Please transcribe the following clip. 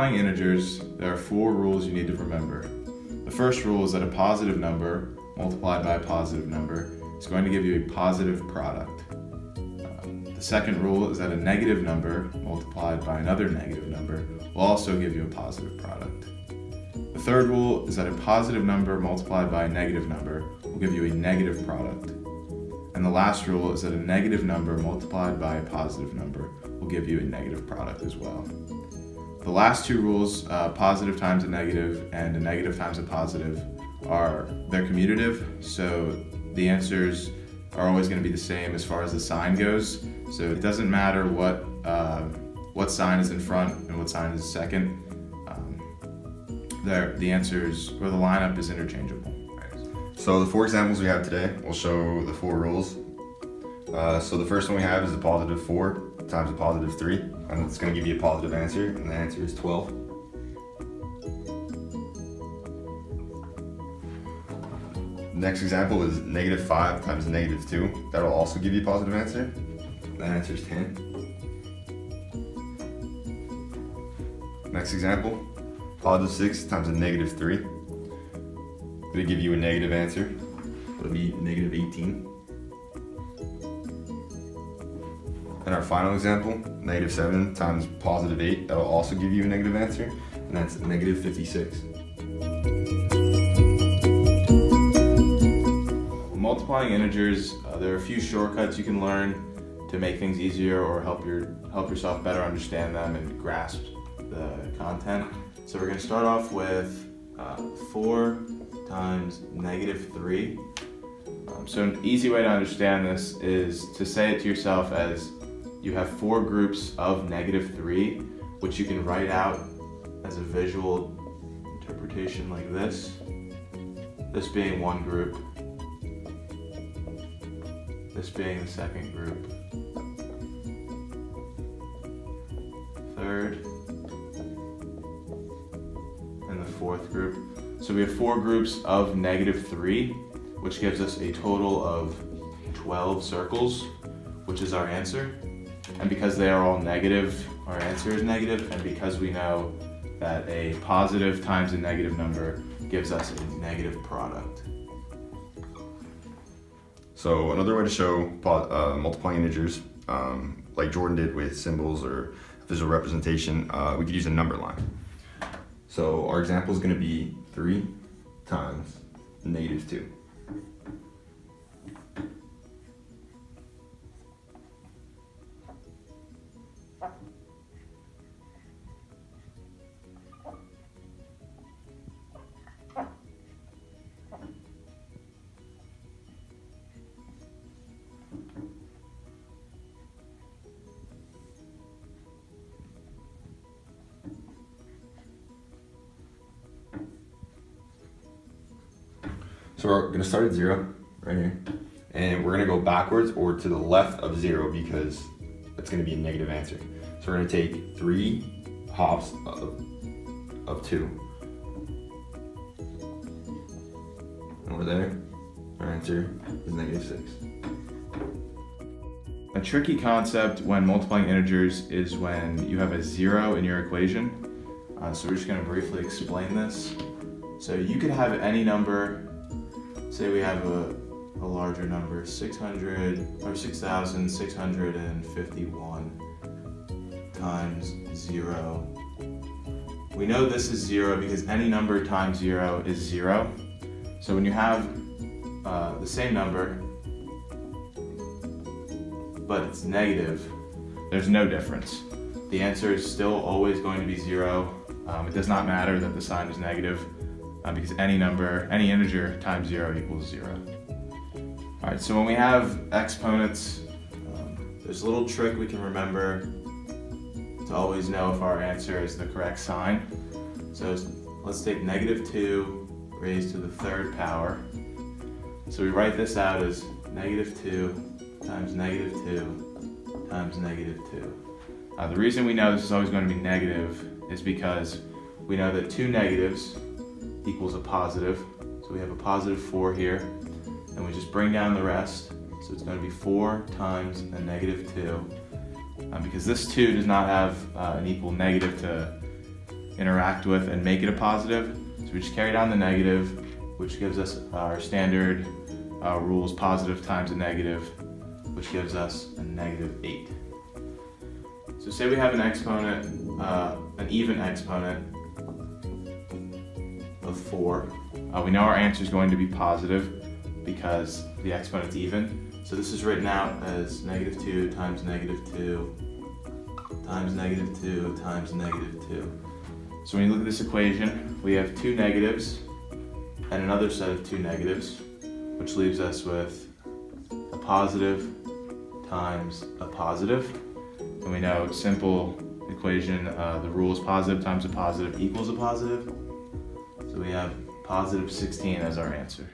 multiplying integers, there are 4 rules you need to remember. The first rule is that a positive number multiplied by a positive number is going to give you a positive product. The second rule is that a negative number multiplied by another negative number will also give you a positive product. The third rule is that a positive number multiplied by a negative number will give you a negative product. And the last rule is that a negative number multiplied by a positive number will give you a negative product as well. The last 2 rules, positive times a negative and a negative times a positive, they're commutative, so the answers are always going to be the same as far as the sign goes. So it doesn't matter what sign is in front and what sign is second. The answers or the lineup is interchangeable. So the 4 examples we have today will show the 4 rules. So the first one we have is a positive 4 times a positive 3, and it's going to give you a positive answer, and the answer is 12. Next example is negative 5 times a negative 2. That'll also give you a positive answer. The answer is 10. Next example, positive 6 times a negative 3. It'll give you a negative answer. It'll be negative 18. And our final example, negative 7 times positive 8. That'll also give you a negative answer, and that's negative 56. Multiplying integers, there are a few shortcuts you can learn to make things easier or help yourself better understand them and grasp the content. So we're going to start off with 4 times negative 3. So an easy way to understand this is to say it to yourself as you have 4 groups of negative 3, which you can write out as a visual interpretation like this. This being one group, this being the second group, third, and the fourth group. So we have 4 groups of negative 3, which gives us a total of 12 circles, which is our answer. And because they are all negative, our answer is negative. And because we know that a positive times a negative number gives us a negative product. So another way to show multiplying integers, like Jordan did with symbols or visual representation, we could use a number line. So our example is going to be 3 times negative 2. So we're going to start at 0 right here, and we're going to go backwards or to the left of 0 because it's going to be a negative answer. So we're going to take 3 hops of 2. Over there, our answer is negative 6. A tricky concept when multiplying integers is when you have a 0 in your equation. So we're just going to briefly explain this. So you could have any number. Say we have a larger number, 600 or 6,651 times 0. We know this is 0 because any number times 0 is 0. So when you have the same number, but it's negative, there's no difference. The answer is still always going to be 0. It does not matter that the sign is negative. Because any integer times 0 equals 0. All right, so when we have exponents, there's a little trick we can remember to always know if our answer is the correct sign. So let's take negative 2 raised to the 3rd power. So we write this out as negative 2 times negative 2 times negative 2. The reason we know this is always going to be negative is because we know that 2 negatives equals a positive. So we have a positive 4 here, and we just bring down the rest. So it's going to be 4 times a negative 2. Because this 2 does not have an equal negative to interact with and make it a positive. So we just carry down the negative, which gives us our standard rules, positive times a negative, which gives us a -8. So say we have an exponent, an even exponent of 4. We know our answer is going to be positive because the exponent's even. So this is written out as -2 times -2 times -2 times -2. So when you look at this equation, we have 2 negatives and another set of 2 negatives, which leaves us with a positive times a positive. And we know simple equation, the rule is positive times a positive equals a positive. So we have positive 16 as our answer.